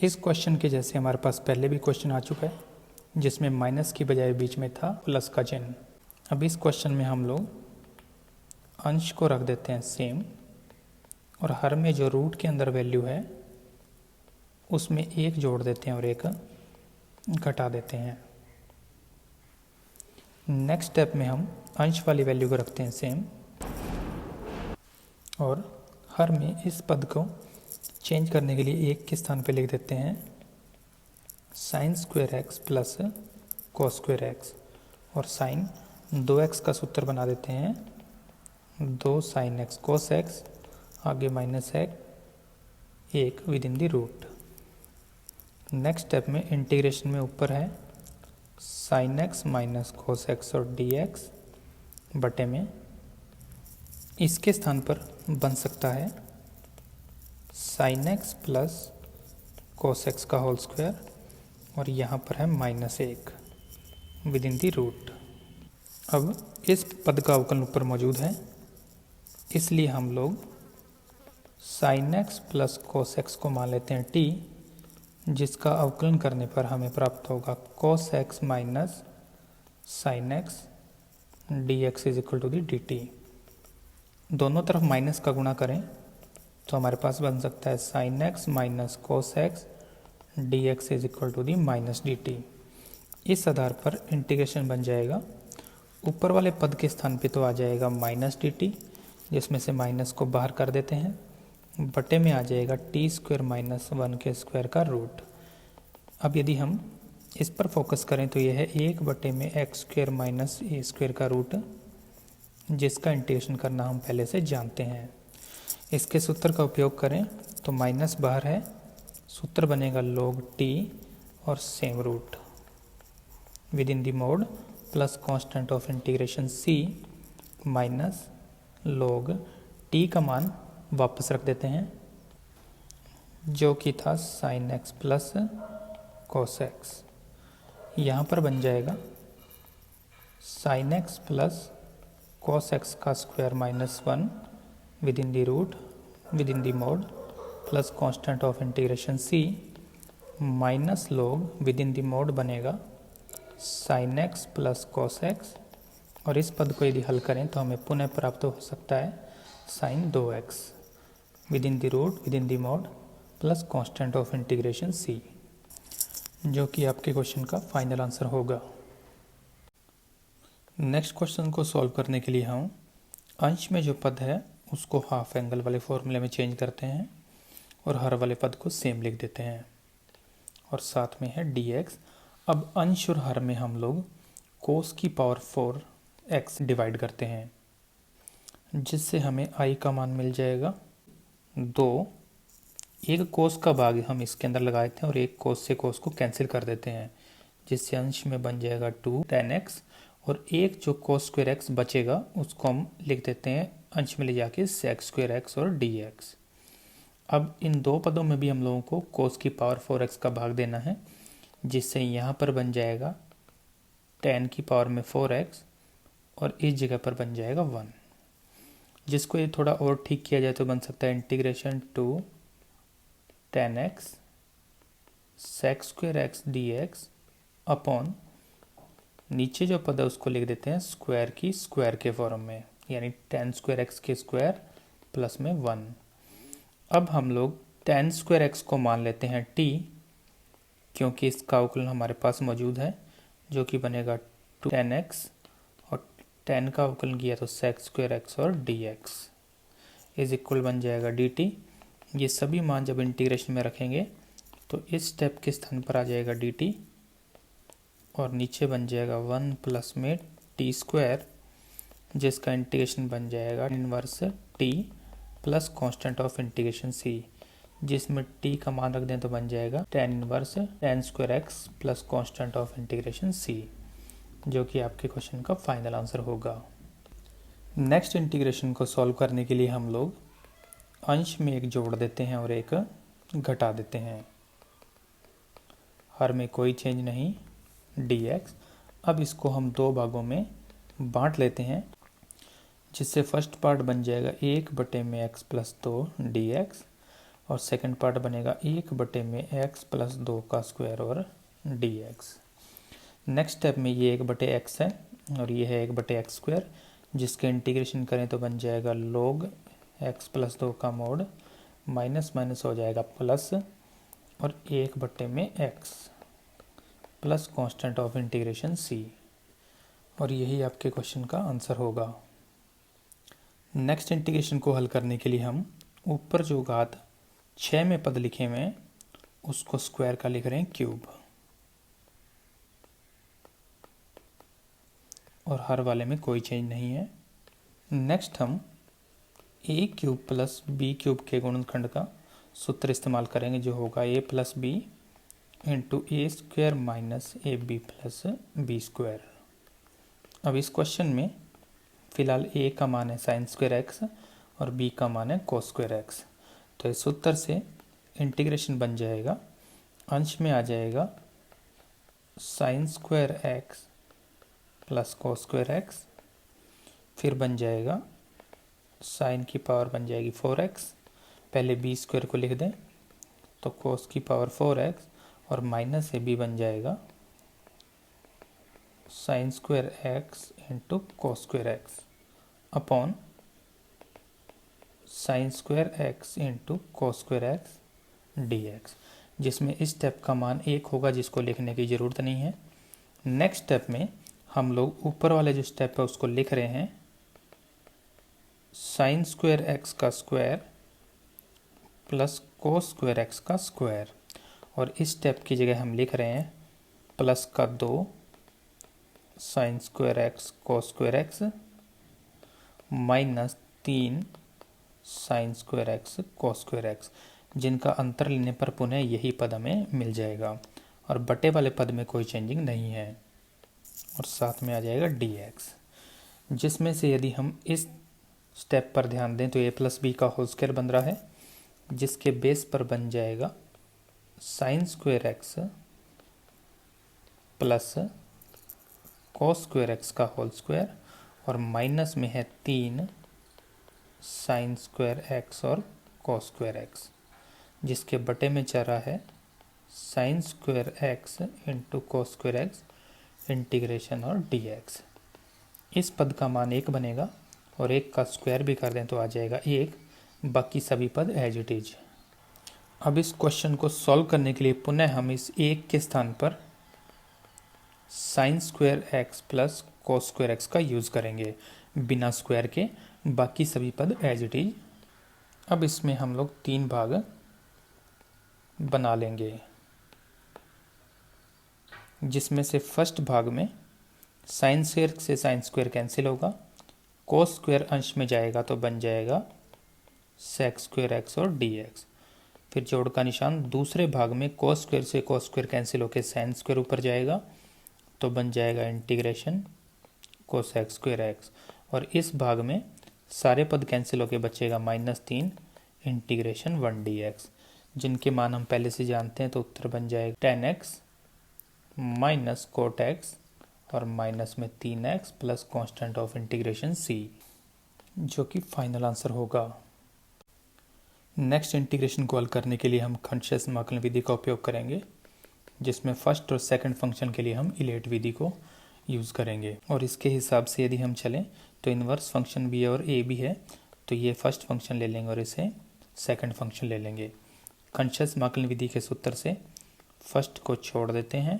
इस क्वेश्चन के जैसे हमारे पास पहले भी क्वेश्चन आ चुका है जिसमें माइनस की बजाय बीच में था प्लस का चिन्ह। अब इस क्वेश्चन में हम लोग अंश को रख देते हैं सेम और हर में जो रूट के अंदर वैल्यू है उसमें एक जोड़ देते हैं और एक घटा देते हैं। नेक्स्ट स्टेप में हम अंश वाली वैल्यू को रखते हैं सेम और हर में इस पद को चेंज करने के लिए एक के स्थान पे लिख देते हैं sine square x plus cos square x और साइन 2x का सूत्र बना देते हैं 2 साइन एक्स कॉस एक्स आगे माइनस एक within the root. Next step में इंटीग्रेशन में ऊपर है sine x minus cos x और dx बटे में इसके स्थान पर बन सकता है sine x plus cos x का होल स्क्वायर और यहाँ पर है -1 विद इन दी रूट। अब इस पद का अवकलन ऊपर मौजूद है इसलिए हम लोग sign x plus cos x को मान लेते हैं t, जिसका अवकलन करने पर हमें प्राप्त होगा cos x minus sine x d x is equal to the d t. दोनों तरफ माइनस का गुणा करें तो हमारे पास बन सकता है sine x minus cos x d x is equal to the minus d t. इस आधार पर इंटीग्रेशन बन जाएगा ऊपर वाले पद के स्थान पे तो आ जाएगा माइनस डी टी, जिसमें से माइनस को बाहर कर देते हैं, बटे में आ जाएगा टी स्क्वायर माइनस 1 के स्क्वायर का रूट। अब यदि हम इस पर फोकस करें तो यह है 1 बटे में एक्स स्क्वायर माइनस ए स्क्वायर का रूट, जिसका इंटीग्रेशन करना हम पहले से जानते हैं। इसके सूत्र का उपयोग करें तो माइनस बाहर है, सूत्र बनेगा log t और same root within the mod plus constant of integration c minus log t का मान वापस रख देते हैं जो कि था sine x plus cos x. यहाँ पर बन जाएगा sine x plus cos x का square minus 1 within the root within the mod plus constant of integration c minus log within the mod बनेगा sine x plus cos x और इस पद को यदि हल करें तो हमें पुनः प्राप्त हो सकता है sine 2x within the root within the mod plus constant of integration c, जो कि आपके क्वेश्चन का फाइनल आंसर होगा। नेक्स्ट क्वेश्चन को सॉल्व करने के लिए हम अंश में जो पद है उसको हाफ एंगल वाले फॉर्मूले में चेंज करते हैं और हर वाले पद को सेम लिख देते हैं और साथ में है dx। अब अंश और हर में हम लोग कोस की पावर 4x डिवाइड करते हैं, जिससे हमें i का मान मिल जाएगा 2। एक कोस का भाग हम इसके अंदर लगा देते हैं और एक कोस से कोस को कैंसिल कर देते हैं, जिससे अंश में बन जाएगा 2 tan x और एक जो कोस स्क्वायर x बचेगा उसको हम लिख देते हैं अंश में ले जाके sec स्क्वायर x और dx। अब इन दो पदों में भी हम लोगों को कोस की पावर 4x का भाग देना है, जिससे यहाँ पर बन जाएगा tan की पावर में 4x और इस जगह पर बन जाएगा 1, जिसको ये थोड़ा और ठीक किया जाए तो बन सकता है integration 2 tan x sec square x dx upon नीचे जो पद है उसको लिख देते हैं स्क्वायर की स्क्वायर के फॉर्म में, यानी tan स्क्वायर x के स्क्वायर प्लस में 1। अब हम लोग tan स्क्वायर x को मान लेते हैं t, क्योंकि इसका अवकलन हमारे पास मौजूद है जो कि बनेगा 2 tan x और tan का अवकलन किया तो sec स्क्वायर x और dx इज इक्वल बन जाएगा dt। ये सभी मान जब इंटीग्रेशन में रखेंगे तो इस स्टेप के स्थान पर आ जाएगा dt और नीचे बन जाएगा 1 प्लस में t स्क्वायर, जिसका इंटीग्रेशन बन जाएगा inverse t plus constant of integration c, जिसमें t का मान रख दें तो बन जाएगा tan inverse tan square x plus constant of integration c, जो कि आपके क्वेश्चन का फाइनल आंसर होगा। नेक्स्ट इंटीग्रेशन को सॉल्व करने के लिए हम लोग अंश में एक जोड़ देते हैं और एक घटा देते हैं। हर में कोई चेंज नहीं dx। अब इसको हम दो भागों में बांट लेते हैं, जिससे फर्स्ट पार्ट बन जाएगा 1 बटे में x प्लस 2 dx और सेकंड पार्ट बनेगा 1/x प्लस 2 का स्क्वायर और dx। नेक्स्ट स्टेप में ये 1/x है और ये है 1/x स्क्वायर, जिसके इंटीग्रेशन करें तो बन जाएगा log x प्लस 2 का मोड, माइनस माइनस हो जाएगा प्लस, और 1/x plus constant of integration c, और यही आपके क्वेश्चन का आंसर होगा। नेक्स्ट इंटीग्रेशन को हल करने के लिए हम ऊपर जो घात 6 में पद लिखे हुए हैं उसको स्क्वायर का लिख रहे हैं क्यूब, और हर वाले में कोई चेंज नहीं है। नेक्स्ट हम a cube plus b cube के गुणनखंड का सूत्र इस्तेमाल करेंगे, जो होगा a plus b into a square minus a b plus b square. अब इस क्वेश्चन में फिलहाल a का मान है साइन स्क्वायर एक्स और b का मान है कोस स्क्वायर एक्स, तो इस सूत्र से इंटीग्रेशन बन जाएगा, अंश में आ जाएगा sign square x plus cos square x, फिर बन जाएगा साइन की पावर बन जाएगी 4x, पहले b स्क्वायर को लिख दें तो कोस की पावर 4x, और माइनस ए बी बन जाएगा sign square x into cos square x upon sine square x into cos square x d x, जिसमें इस स्टेप का मान 1 होगा, जिसको लिखने की ज़रूरत नहीं है। नेक्स्ट स्टेप में हम लोग ऊपर वाले जो स्टेप है उसको लिख रहे हैं साइन स्क्वायर एक्स का square plus cos square x का स्क्वायर, और इस स्टेप की जगह हम लिख रहे हैं प्लस का 2 sign square x cos square x minus 3 sign square x cos square x, जिनका अंतर लेने पर पुनः यही पद हमें मिल जाएगा, और बटे वाले पद में कोई चेंजिंग नहीं है, और साथ में आ जाएगा dx, जिसमें से यदि हम इस स्टेप पर ध्यान दें तो a प्लस बी का होल स्क्वायर बन रहा है, जिसके बेस पर बन जाएगा sign square x plus cos square x का होल स्क्वायर, और माइनस में है 3 साइन स्क्वायर एक्स और कोस स्क्वायर एक्स, जिसके बटे में चल रहा है sine square x into cos square x integration और dx। इस पद का मान 1 बनेगा, और 1 का स्क्वायर भी कर दें तो आ जाएगा 1, बाकी सभी पद एज इट इज। अब इस क्वेश्चन को सॉल्व करने के लिए पुनः हम इस 1 के स्थान पर sign square x plus cos square x का यूज़ करेंगे बिना स्क्वायर के, बाकी सभी पद एज इट इज। अब इसमें हम लोग 3 भाग बना लेंगे, जिसमें से फर्स्ट भाग में साइन स्क्वायर से साइन स्क्वायर कैंसिल होगा, कोस स्क्वायर अंश में जाएगा तो बन जाएगा सेक स्क्वायर एक्स और dx, फिर जोड़ का निशान। दूसरे भाग में कोस स्क्वायर से कोस स्क्वायर कैंसिल होकर साइन स्क्वायर ऊपर जाएगा तो बन जाएगा इंटीग्रेशन कोसेक स्क्वायर एक्स, और इस भाग में सारे पद कैंसिल होकर बचेगा -3 इंटीग्रेशन 1 dx, जिनके मान हम पहले से जानते हैं, तो उत्तर बन जाएगा 10x माइनस कोट एक्स और माइनस में 3x plus constant of integration c, जो कि फाइनल आंसर होगा। नेक्स्ट इंटीग्रेशन को हल करने के लिए हम खंडशः समाकलन विधि का उपयोग करेंगे, जिसमें फर्स्ट और सेकंड फंक्शन के लिए हम इलेट विधि को यूज़ करेंगे, और इसके हिसाब से यदि हम चलें तो इन्वर्स फंक्शन भी है और ए भी है, तो ये फर्स्ट फंक्शन ले लेंगे और इसे सेकंड फंक्शन ले लेंगे। खंडशः समाकलन विधि के सूत्र से फर्स्ट को छोड़ देते हैं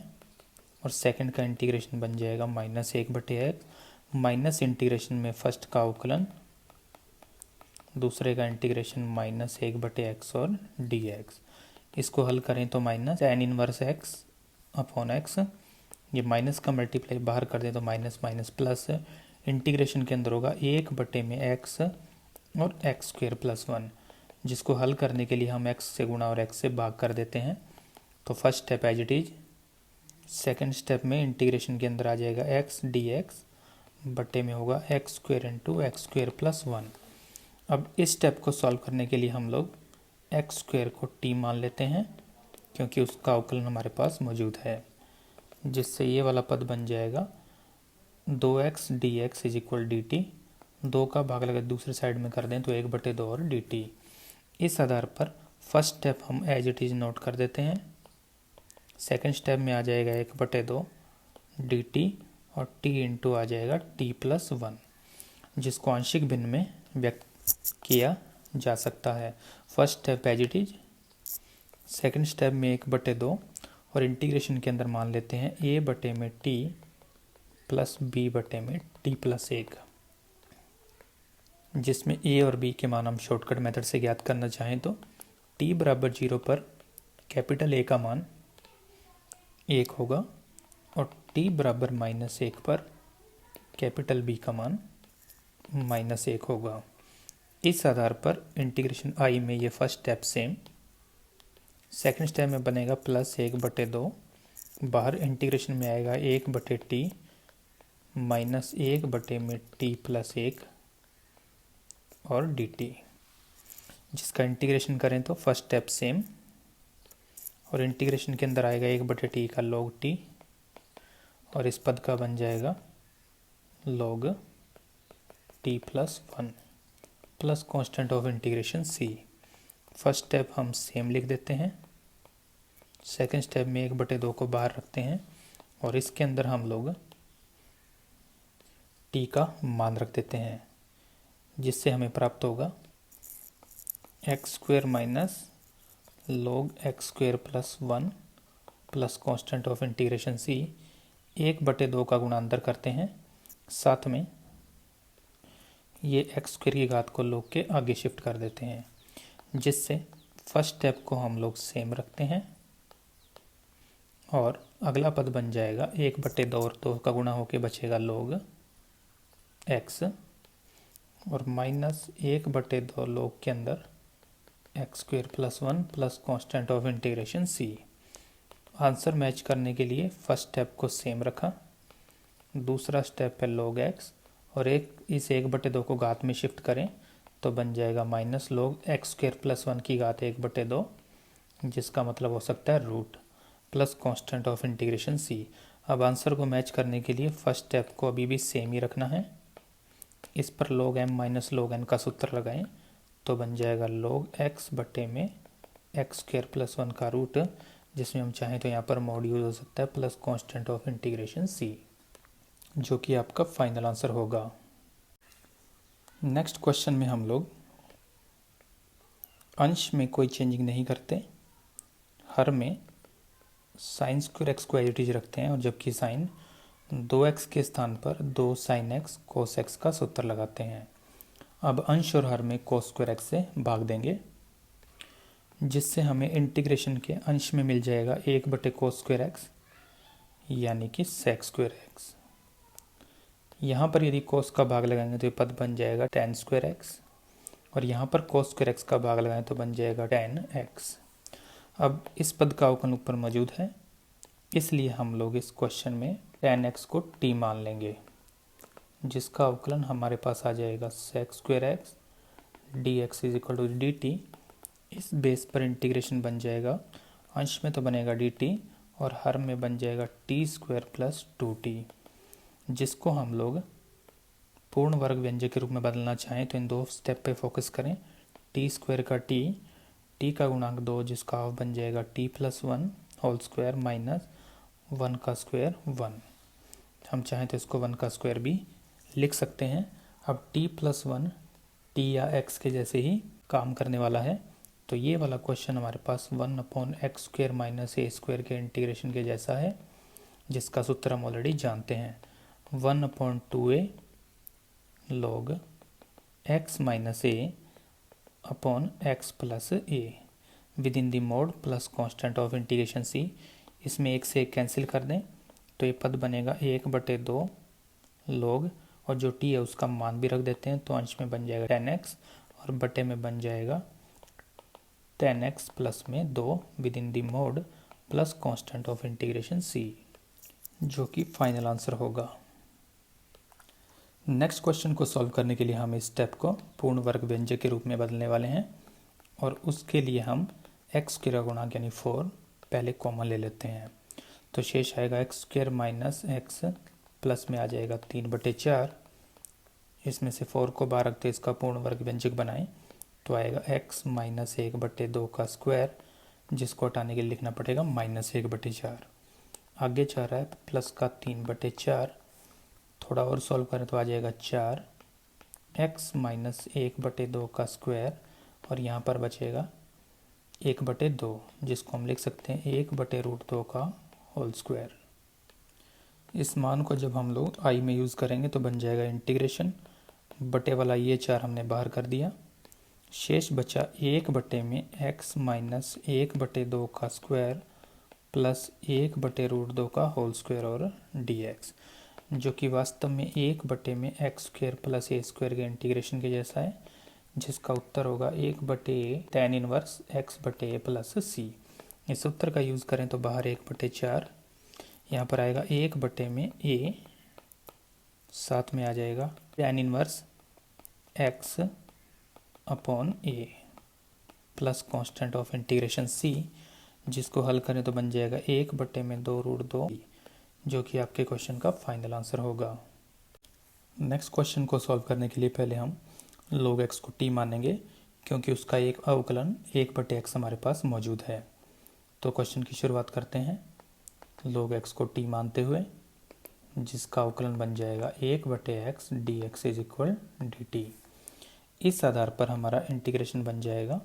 और सेकंड का इंटीग्रेशन बन जाएगा -1/x, माइनस इंटीग्रेशन में फर्स्ट का अवकलन, दूसरे का इंटीग्रेशन -1/x और dx। इसको हल करें तो minus tan inverse x upon x, ये माइनस का मल्टीप्लाई बाहर कर दें तो माइनस माइनस प्लस, इंटीग्रेशन के अंदर होगा 1/x और x स्क्वायर प्लस 1, जिसको हल करने के लिए हम x से गुणा और x से भाग कर देते हैं। तो first step as it is, second step में इंटीग्रेशन के अंदर आ जाएगा x dx बटे में होगा x square into x square plus 1। अब इस स्टेप को सॉल्व करने के लिए हम लोग एक्स स्क्वायर को t मान लेते हैं, क्योंकि उसका अवकलन हमारे पास मौजूद है, जिससे ये वाला पद बन जाएगा 2x dx is equal dt, 2 का भाग लगा दूसरे साइड में कर दें तो 1/2 और dt। इस आधार पर फर्स्ट स्टेप हम एज इट इज़ नोट कर देते हैं। सेकंड स्टेप में आ जाएगा 1/2 dt और t इंटू आ जाएगा t+1, जिसको आंशिक भिन्न में व्यक्त किया जा सकता है। First step as it is, second step में 1/2 और इंटीग्रेशन के अंदर मान लेते हैं a/t प्लस b/t+1, जिसमें a और b के मान हम शॉर्टकट मेथड से ज्ञात करना चाहें तो t बराबर 0 पर कैपिटल A का मान 1 होगा और t बराबर -1 पर कैपिटल B का मान -1 होगा। इस आधार पर इंटीग्रेशन I में ये first step same, second step में बनेगा +1/2, बाहर इंटीग्रेशन में आएगा 1/t -1/t+1 और dt, जिसका इंटीग्रेशन करें तो फर्स्ट स्टेप सेम और इंटीग्रेशन के अंदर आएगा 1/t का log t और इस पद का बन जाएगा log t+1 plus constant of integration c। First step हम सेम लिख देते हैं, सेकंड स्टेप में 1/2 को बाहर रखते हैं और इसके अंदर हम लोग t का मान रख देते हैं, जिससे हमें प्राप्त होगा x² minus log x²+1 plus constant of integration c। 1/2 का गुणांतर करते हैं, साथ में ये x² की घात को log के आगे शिफ्ट कर देते हैं, जिससे फर्स्ट स्टेप को हम लोग सेम रखते हैं और अगला पद बन जाएगा 1/2 और 2 का गुणा होके बचेगा log x और -1/2 log के अंदर x²+1 plus constant of integration c। Answer match करने के लिए फर्स्ट स्टेप को सेम रखा, दूसरा स्टेप है log x और इस 1/2 को घात में शिफ्ट करें तो बन जाएगा -log x²+1 की घात 1/2, जिसका मतलब हो सकता है root plus constant of integration c। अब आंसर को मैच करने के लिए फर्स्ट स्टेप को अभी भी सेम ही रखना है, इस पर log m minus log n का सूत्र लगाएं तो बन जाएगा log x बटे में x² + 1 का रूट, जिसमें हम चाहें तो यहाँ पर मॉड यूज हो सकता है plus constant of integration c, जो कि आपका फाइनल आंसर होगा। नेक्स्ट क्वेश्चन में हम लोग अंश में कोई चेंजिंग नहीं करते, हर में sin² x को एज इट इज रखते हैं और जबकि साइन 2x के स्थान पर 2 sin x cos x का सूत्र लगाते हैं। अब अंश और हर में cos² x से भाग देंगे, जिससे हमें इंटीग्रेशन के अंश में मिल जाएगा 1/cos² x यानी कि sec² x। यहाँ पर यदि cos का भाग लगाएंगे तो ये पद बन जाएगा tan² x और यहाँ पर cos² x का भाग लगाएं तो बन जाएगा tan x। अब इस पद का अवकलन ऊपर मौजूद है, इसलिए हम लोग इस क्वेश्चन में tan x को t मान लेंगे, जिसका अवकलन हमारे पास आ जाएगा sec² x dx = dt। इस बेस पर इंटीग्रेशन बन जाएगा, अंश में तो बनेगा dt और हर में बन जाएगा t² + 2t, जिसको हम लोग पूर्ण वर्ग व्यंजक के रूप में बदलना चाहें तो इन दो स्टेप पे फोकस करें। t² का t का गुणांक 2, जिसका हाफ बन जाएगा t+1 होल स्क्वायर माइनस 1 का स्क्वायर 1। हम चाहें तो इसको 1 का स्क्वायर भी लिख सकते हैं। अब t+1 t या x के जैसे ही काम करने वाला है, तो ये वाला क्वेश्चन हमारे पास 1/x² - a² के इंटीग्रेशन के जैसा है, जिसका सूत्र हम ऑलरेडी जानते हैं 1/2a log x - a upon x + a with in the mode plus constant of integration c। इसमें एक से एक कैंसिल कर दें तो ये पद बनेगा 1/2 log और जो t है उसका मान भी रख देते हैं, तो अंश में बन जाएगा tan x और बटे में बन जाएगा tan x प्लस में 2 with in the mode plus constant of integration c, जो कि फाइनल आंसर होगा। नेक्स्ट क्वेश्चन को सॉल्व करने के लिए हम इस स्टेप को पूर्ण वर्ग व्यंजक के रूप में बदलने वाले हैं और उसके लिए हम x के गुणांक यानी 4 पहले कॉमन ले लेते हैं, तो शेष आएगा x² - x प्लस में आ जाएगा 3/4। इसमें से 4 को बाहर रखते इसका पूर्ण वर्ग व्यंजक बनाएं तो आएगा x माइनस 1/2 का स्क्वायर, जिसको हटाने के लिए लिखना पड़ेगा -1/4। आगे जा रहा है प्लस का 3/4, थोड़ा और सॉल्व करें तो आ जाएगा 4 x माइनस 1/2 का स्क्वायर, और यहाँ पर बचेगा 1/2, जिसको हम लिख सकते हैं 1/√2 का होल स्क्वायर। इस मान को जब हम लोग आई में यूज़ करेंगे तो बन जाएगा इंटीग्रेशन, बटे वाला ये 4 हमने बाहर कर दिया, शेष बचा 1/में x माइनस 1/2 का स्क्वायर प्लस 1/√2 का होल स्क्वायर और dx, जो कि वास्तव में 1/में एक्स स्क्वायर प्लस ए स्क्वायर के इंटीग्रेशन के जैसा है, जिसका उत्तर होगा 1/tan इनवर्स x/a प्लस सी। इस उत्तर का यूज़ करें तो बाहर 1/4, यहाँ पर आएगा 1/में a, साथ में आ जाएगा tan inverse x upon a plus constant of integration c, जिसको हल करें तो बन जाएगा 1/में 2√2, जो कि आपके क्वेश्चन का फाइनल आंसर होगा। नेक्स्ट क्वेश्चन को सॉल्व करने के लिए पहले हम log x को t मानेंगे, क्योंकि उसका एक अवकलन 1/x हमारे पास मौजूद है। तो क्वेश्चन की शुरुआत करते हैं log x को t मानते हुए, जिसका अवकलन बन जाएगा 1/x dx is equal dt। इस आधार पर हमारा इंटीग्रेशन बन जाएगा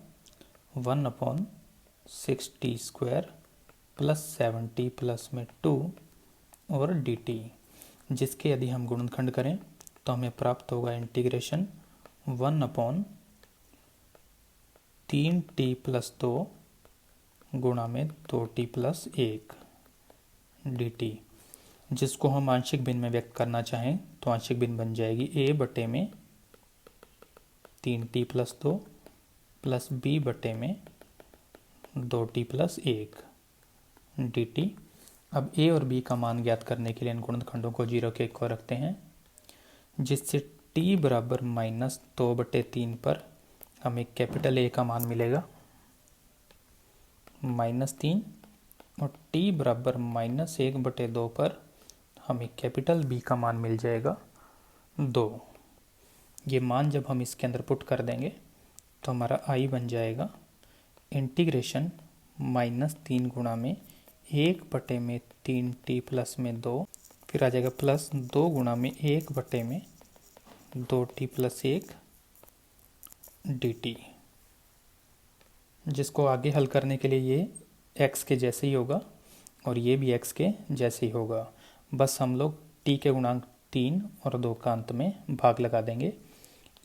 1/6t² प्लस 7t प्लस में 2 और dt, जिसके यदि हम गुणनखंड करें तो हमें प्राप्त होगा इंटीग्रेशन 1/3t प्लस 2 गुणा में 2t प्लस 1 dt, जिसको हम आंशिक भिन्न में व्यक्त करना चाहें तो आंशिक भिन्न बन जाएगी a/में 3t प्लस 2 प्लस b/में 2t प्लस 1 dt। अब a और b का मान ज्ञात करने के लिए इन गुणनखंडों को 0 के 1 को रखते हैं, जिससे t बराबर -2/3 पर हमें कैपिटल A का मान मिलेगा -3, और t बराबर -1/2 पर हमें कैपिटल B का मान मिल जाएगा 2। ये मान जब हम इसके अंदर पुट कर देंगे तो हमारा i बन जाएगा इंटीग्रेशन -3 गुणा में 1/में 3t प्लस में 2, फिर आ जाएगा प्लस 2 गुणा में 1/में 2t प्लस 1 dt, जिसको आगे हल करने के लिए ये x के जैसे ही होगा और ये भी x के जैसे ही होगा। बस हम लोग t के गुणांक 3 और 2 का अंत में भाग लगा देंगे।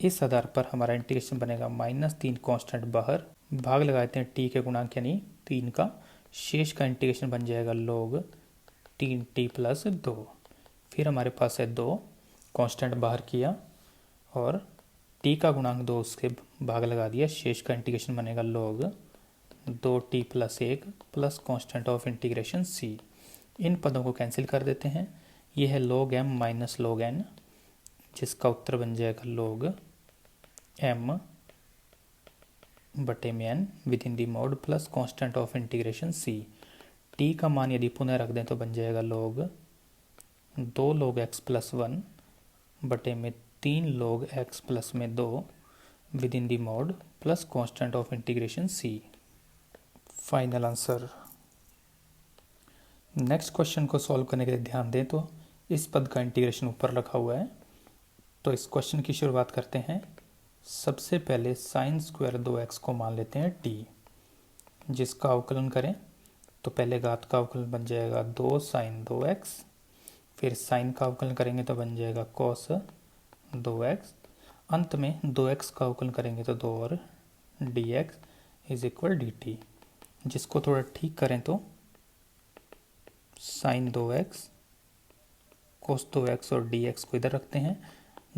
इस आधार पर हमारा इंटीग्रेशन बनेगा -3 कांस्टेंट बाहर, भाग लगा देते हैं t के गुणांक यानी 3 का, शेष का इंटीग्रेशन बन जाएगा log 3t प्लस 2। फिर हमारे पास है 2 कांस्टेंट बाहर किया और t का गुणांक 2 उसके भाग लगा दिया, शेष का इंटीग्रेशन बनेगा log 2t plus 1 plus constant of integration c। इन पदों को कैंसिल कर देते हैं, यह है log m minus log n, जिसका उत्तर बन जाएगा log m/n with in the mode plus constant of integration c। t का मान यदि पुनः रख दें तो बन जाएगा log 2 log x प्लस 1 बटे में 3 log x प्लस में 2 with in the mode plus constant of integration c। Final answer. Next question को सॉल्व करने के लिए ध्यान दें तो इस पद का इंटीग्रेशन ऊपर रखा हुआ है, तो इस क्वेश्चन की शुरुआत करते हैं। सबसे पहले साइन स्क्वायर 2x को मान लेते हैं t, जिसका अवकलन करें तो पहले घात का अवकलन बन जाएगा 2 sin 2x, फिर साइन का अवकलन करेंगे तो बन जाएगा cos 2x, अंत में 2x का अवकलन करेंगे तो 2 और dx इज इक्वल dt, जिसको थोड़ा ठीक करें तो sin 2x cos 2x और dx को इधर रखते हैं,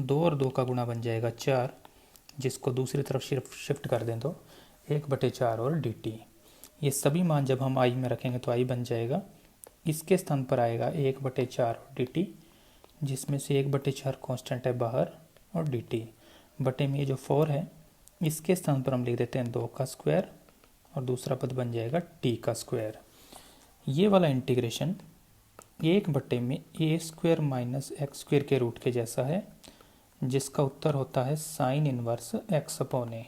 2 और 2 का गुणा बन जाएगा 4, जिसको दूसरी तरफ शिफ्ट कर दें तो 1/4 और dt। ये सभी मान जब हम i में रखेंगे तो i बन जाएगा, इसके स्थान पर आएगा 1/4 और dt, जिसमें से 1/4 कांस्टेंट है बाहर और dt बटे में ये जो 4 है इसके स्थान पर हम लिख देते हैं 2 का स्क्वायर और दूसरा पद बन जाएगा t का स्क्वायर। ये वाला इंटीग्रेशन 1/में a² माइनस x² के रूट के जैसा है, जिसका उत्तर होता है साइन इनवर्स x/a।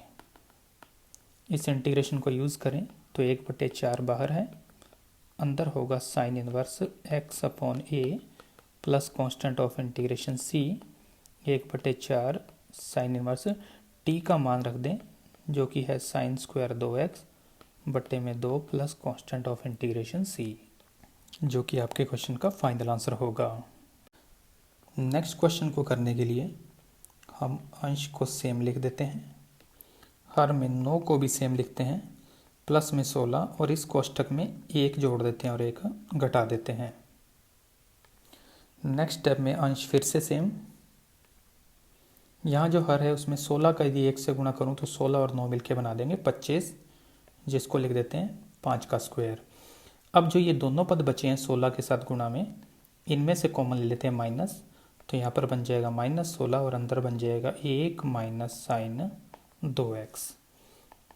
इस इंटीग्रेशन को यूज़ करें तो 1/4 बाहर है, अंदर होगा sine inverse x upon A plus constant of integration c 1/4 sine inverse t का मान रख दें जो कि है साइन स्क्वायर 2x बटे में 2 plus constant of integration c, जो कि आपके क्वेश्चन का फाइनल आंसर होगा। नेक्स्ट क्वेश्चन को करने के लिए हम अंश को सेम लिख देते हैं, हर में 9 को भी सेम लिखते हैं, प्लस में 16 और इस कोष्ठक में 1 जोड़ देते हैं और 1 घटा देते हैं। नेक्स्ट स्टेप में अंश फिर से सेम, यहाँ जो हर है उसमें 16 का यदि 1 से गुणा करूँ तो 16 और 9 मिलके बना देंगे 25, जिसको लिख देते हैं 5 का स्क्वायर। अब जो ये दोनों पद बचे हैं 16 के साथ गुणा में, इनमें से कॉमन ले लेते हैं माइनस, तो यहाँ पर बन जाएगा -16 और अंदर बन जाएगा 1 माइनस साइन 2x।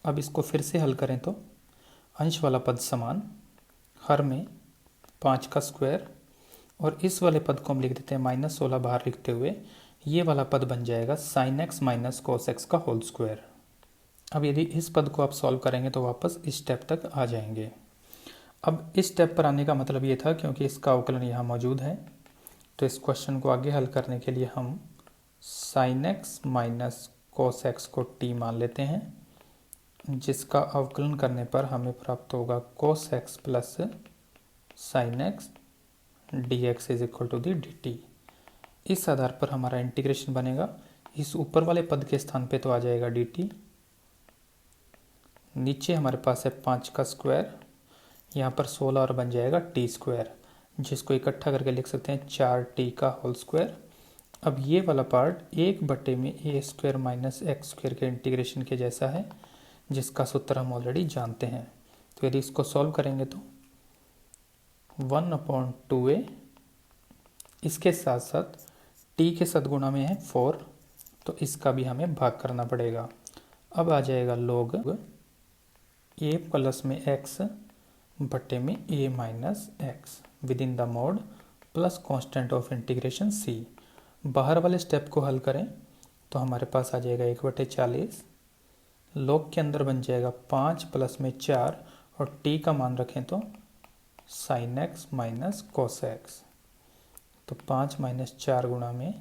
अब इसको फिर से हल करें तो अंश वाला पद समान, हर में 5 का स्क्वायर और इस वाले पद को हम लिख देते हैं -16 बाहर लिखते हुए, ये वाला पद बन जाएगा sine x minus cos x का होल स्क्वायर। अब यदि इस पद को आप सॉल्व करेंगे तो वापस इस स्टेप तक आ जाएंगे। अब इस स्टेप पर आने का मतलब ये था क्योंकि इसका अवकलन यहाँ मौजूद है, तो इस क्वेश्चन को आगे हल करने के लिए हम sine x minus cos x को t मान लेते हैं, जिसका अवकलन करने पर हमें प्राप्त होगा cos x plus sine x dx is equal to the dt। इस आधार पर हमारा इंटीग्रेशन बनेगा, इस ऊपर वाले पद के स्थान पे तो आ जाएगा dt, नीचे हमारे पास है 5 का स्क्वायर, यहाँ पर 16 और बन जाएगा टी स्क्वायर, जिसको इकट्ठा करके लिख सकते हैं 4t का होल स्क्वायर। अब ये वाला part 1/a² minus x square के इंटीग्रेशन के जैसा है, जिसका सूत्र हम ऑलरेडी जानते हैं। तो यदि इसको सॉल्व करेंगे तो 1/2a, इसके साथ साथ t के साथ गुणा में है 4, तो इसका भी हमें भाग करना पड़ेगा। अब आ जाएगा log a प्लस में x बटे में a minus x within the mod plus constant of integration c। बाहर वाले स्टेप को हल करें तो हमारे पास आ जाएगा 1/40, log के अंदर बन जाएगा 5 प्लस में 4 और t का मान रखें तो sine x minus cos x, तो 5 माइनस 4 गुणा में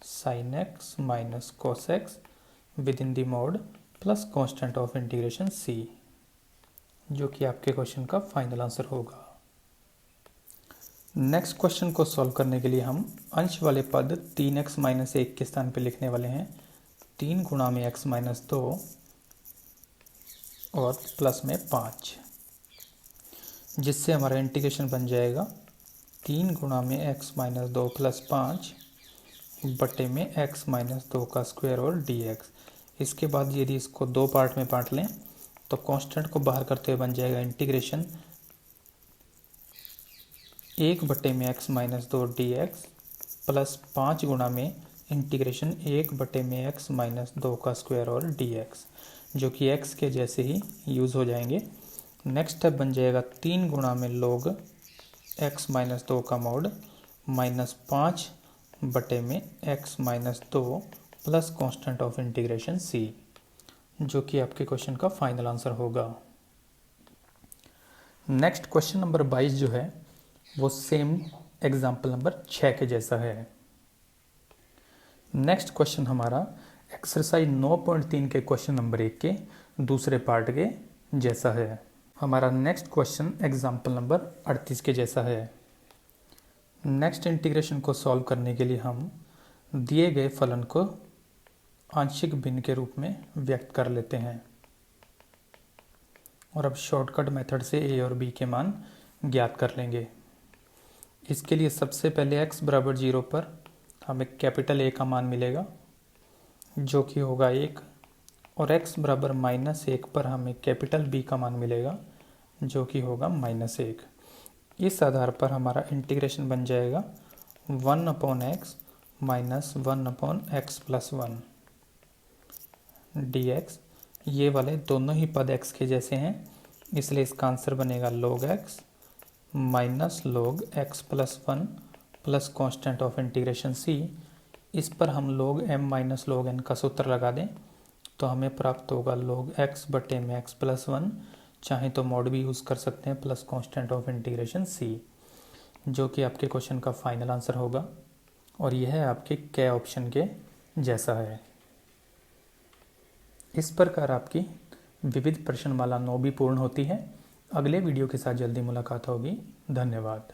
sine x minus cos x within the mod plus constant of integration c, जो कि आपके क्वेश्चन का फाइनल आंसर होगा। नेक्स्ट क्वेश्चन को सॉल्व करने के लिए हम अंश वाले पद 3x माइनस 1 के स्थान पे लिखने वाले हैं 3 गुणा में x माइनस 2 और प्लस में 5, जिससे हमारा इंटीग्रेशन बन जाएगा 3 गुणा में x माइनस 2 प्लस 5 बटे में x माइनस 2 का स्क्वायर और dx। इसके बाद यदि इसको 2 पार्ट में बांट लें तो कांस्टेंट को बाहर करते हुए बन जाएगा इंटीग्रेशन 1 में x माइनस 2 dx प्लस 5 गुणा में इंटीग्रेशन 1 में x माइनस 2 का स्क्वायर और dx, जो कि x के जैसे ही यूज़ हो जाएंगे। नेक्स्ट स्टेप बन जाएगा 3 गुणा में log x माइनस 2 का मोड माइनस 5 बटे में x minus 2 plus constant of integration c, जो कि आपके क्वेश्चन का फाइनल आंसर होगा। नेक्स्ट क्वेश्चन नंबर 22 जो है वो सेम एग्जाम्पल नंबर 6 के जैसा है। नेक्स्ट क्वेश्चन हमारा एक्सरसाइज 9.3 के क्वेश्चन नंबर 1 के दूसरे पार्ट के जैसा है। हमारा नेक्स्ट क्वेश्चन एग्जाम्पल नंबर 38 के जैसा है। नेक्स्ट इंटीग्रेशन को सॉल्व करने के लिए हम दिए गए फलन को आंशिक भिन्न के रूप में व्यक्त कर लेते हैं और अब शॉर्टकट मेथड से a और b के मान ज्ञात कर लेंगे। इसके लिए सबसे पहले x बराबर 0 पर हमें कैपिटल A का मान मिलेगा जो कि होगा 1, और x बराबर -1 पर हमें कैपिटल B का मान मिलेगा जो कि होगा -1। इस आधार पर हमारा इंटीग्रेशन बन जाएगा 1/x minus 1/x plus 1 dx। ये वाले दोनों ही पद x के जैसे हैं, इसलिए इसका आंसर बनेगा log x minus log x plus 1 plus constant of integration c। इस पर हम log m minus log n का सूत्र लगा दें तो हमें प्राप्त होगा log x बटे में x प्लस 1, चाहे तो मॉड भी यूज़ कर सकते हैं, plus constant of integration c, जो कि आपके क्वेश्चन का फाइनल आंसर होगा और यह आपके क ऑप्शन के जैसा है। इस प्रकार आपकी विविध प्रश्नमाला 9 भी पूर्ण होती है। अगले वीडियो के साथ जल्दी मुलाकात होगी। धन्यवाद।